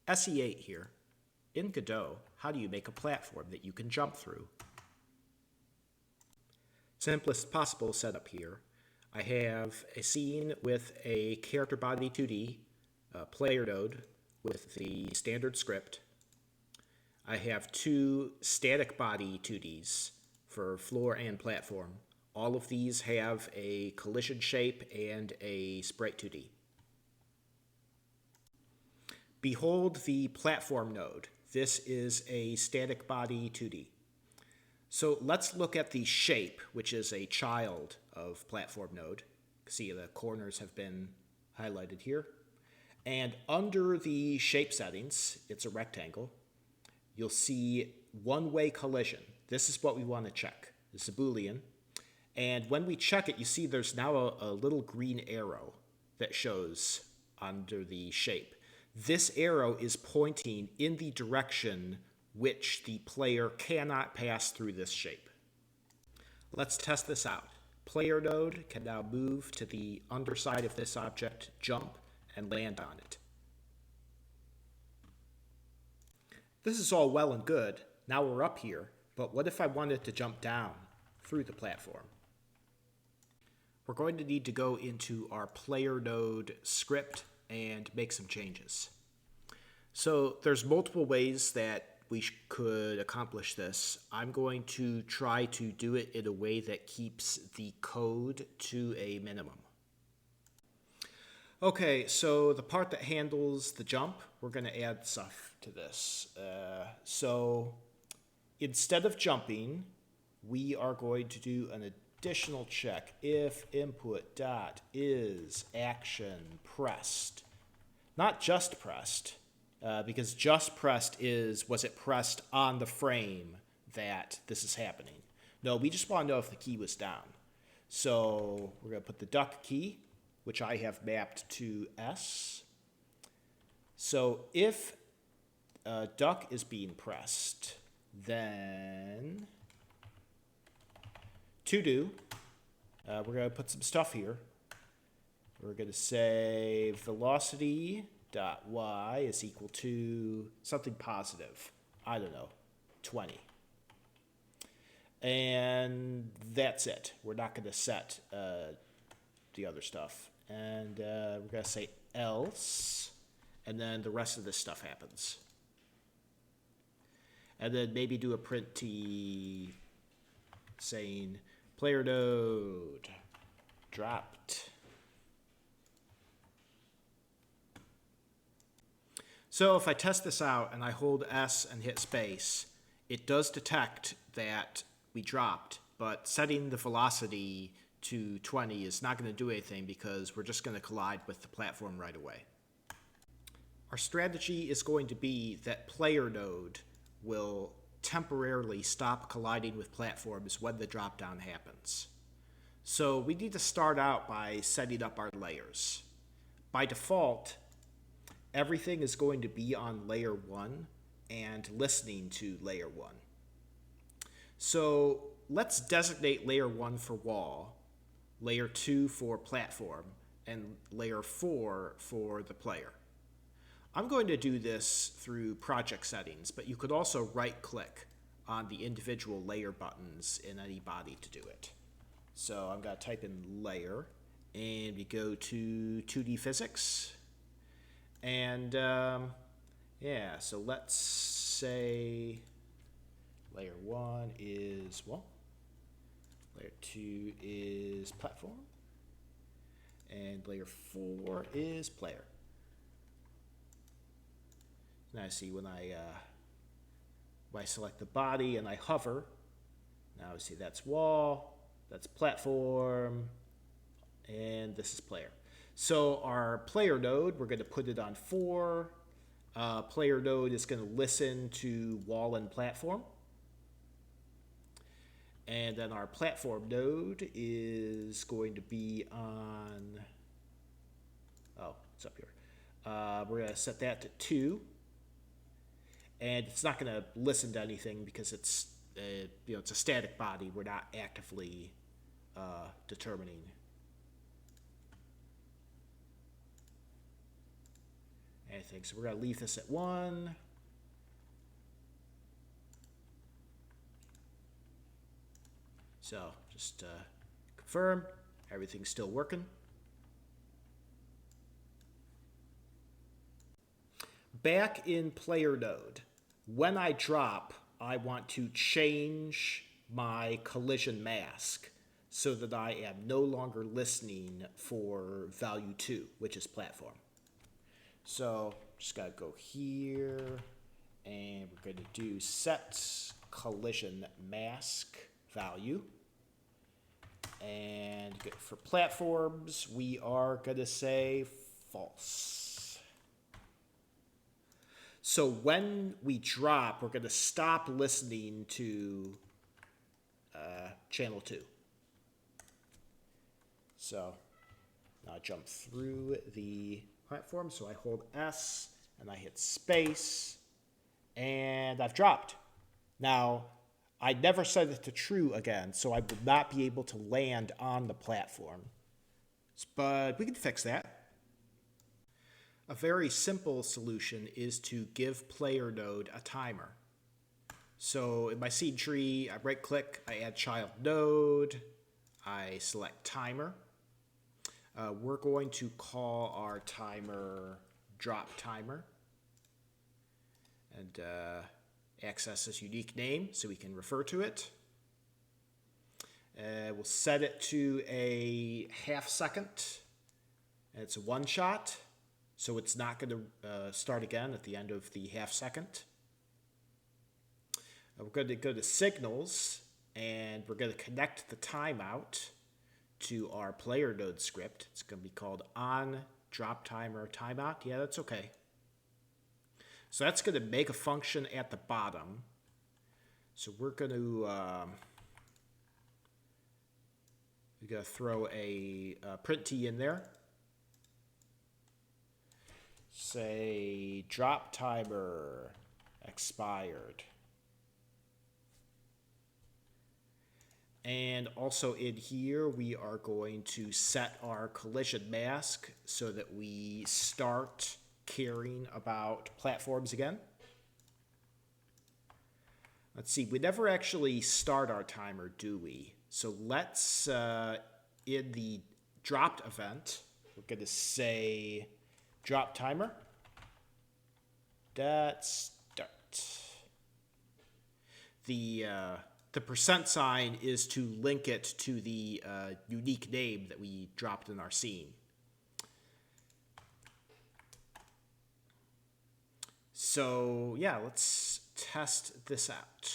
SE8 here. In Godot, how do you make a platform that you can jump through? Simplest possible setup here. I have a scene with a character body 2D, a player node with the standard script. I have two static body 2Ds for floor and platform. All of these have a collision shape and a sprite 2D. Behold the platform node. This is a static body 2D. So let's look at the shape, which is a child of platform node. See, the corners have been highlighted here. And under the shape settings, it's a rectangle, you'll see one-way collision. This is what we want to check. This is a Boolean. And when we check it, you see there's now a little green arrow that shows under the shape. This arrow is pointing in the direction which the player cannot pass through this shape. Let's test this out. Player node can now move to the underside of this object, jump, and land on it. This is all well and good. Now we're up here, but what if I wanted to jump down through the platform? We're going to need to go into our player node script and make some changes. So there's multiple ways that we could accomplish this. I'm going to try to do it in a way that keeps the code to a minimum. Okay, so the part that handles the jump, we're going to add stuff to this. So instead of jumping, we are going to do an additional check. If input dot is action pressed, not just pressed, because just pressed is, was it pressed on the frame that this is happening? No, we just want to know if the key was down. So we're going to put the duck key, which I have mapped to S. So if duck is being pressed, then to do, we're going to put some stuff here. We're going to say velocity dot y is equal to something positive. I don't know, 20. And that's it. We're not going to set the other stuff. And we're going to say else, and then the rest of this stuff happens. And then maybe do a print t saying player node dropped. So if I test this out and I hold S and hit space, it does detect that we dropped, but setting the velocity to 20 is not going to do anything because we're just going to collide with the platform right away. Our strategy is going to be that player node will temporarily stop colliding with platforms when the drop down happens. So we need to start out by setting up our layers. By default, everything is going to be on layer 1 and listening to layer 1. So let's designate layer 1 for wall, layer 2 for platform, and layer 4 for the player. I'm going to do this through project settings, but you could also right-click on the individual layer buttons in any body to do it. So I'm going to type in layer, and we go to 2D physics. And yeah, so let's say layer 1 is wall, layer 2 is platform, and layer 4 is player. Now I see when I select the body and I hover, now I see that's wall, that's platform, and this is player. So our player node, we're going to put it on 4. Player node is going to listen to wall and platform. And then our platform node is going to be on, oh, it's up here. We're going to set that to 2. And it's not going to listen to anything because it's, it's a static body. We're not actively determining. anything. So we're going to leave this at 1. So just confirm everything's still working. Back in player node, when I drop, I want to change my collision mask so that I am no longer listening for value 2, which is platform. So just gotta go here, and we're gonna do set collision mask value. And for platforms, we are gonna say false. So when we drop, we're gonna stop listening to channel 2. So now I jump through the platform. So I hold S and I hit space and I've dropped. Now I never set it to true again, so I will not be able to land on the platform. But we can fix that. A very simple solution is to give player node a timer. So in my seed tree, I right click, I add child node, I select timer. We're going to call our timer drop timer and access this unique name so we can refer to it. We'll set it to a ½ second. And it's a one shot, so it's not going to start again at the end of the ½ second. We're going to go to signals, and we're going to connect the timeout to our player node script. It's going to be called on drop timer timeout. Yeah, that's okay. So that's going to make a function at the bottom. So we're going to throw a print t in there. Say drop timer expired. And also in here, we are going to set our collision mask so that we start caring about platforms again. Let's see, we never actually start our timer, do we? So let's, in the dropped event, we're going to say drop timer. Start. The percent sign is to link it to the unique name that we dropped in our scene. So yeah, let's test this out.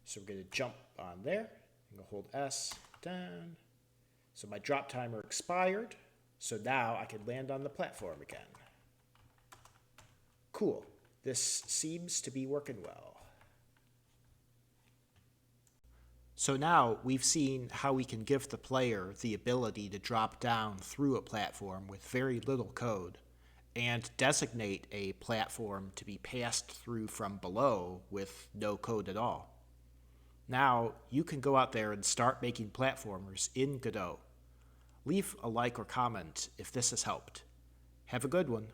So we're going to jump on there. I'm going to hold S down. So my drop timer expired. So now I can land on the platform again. Cool. This seems to be working well. So now we've seen how we can give the player the ability to drop down through a platform with very little code and designate a platform to be passed through from below with no code at all. Now you can go out there and start making platformers in Godot. Leave a like or comment if this has helped. Have a good one.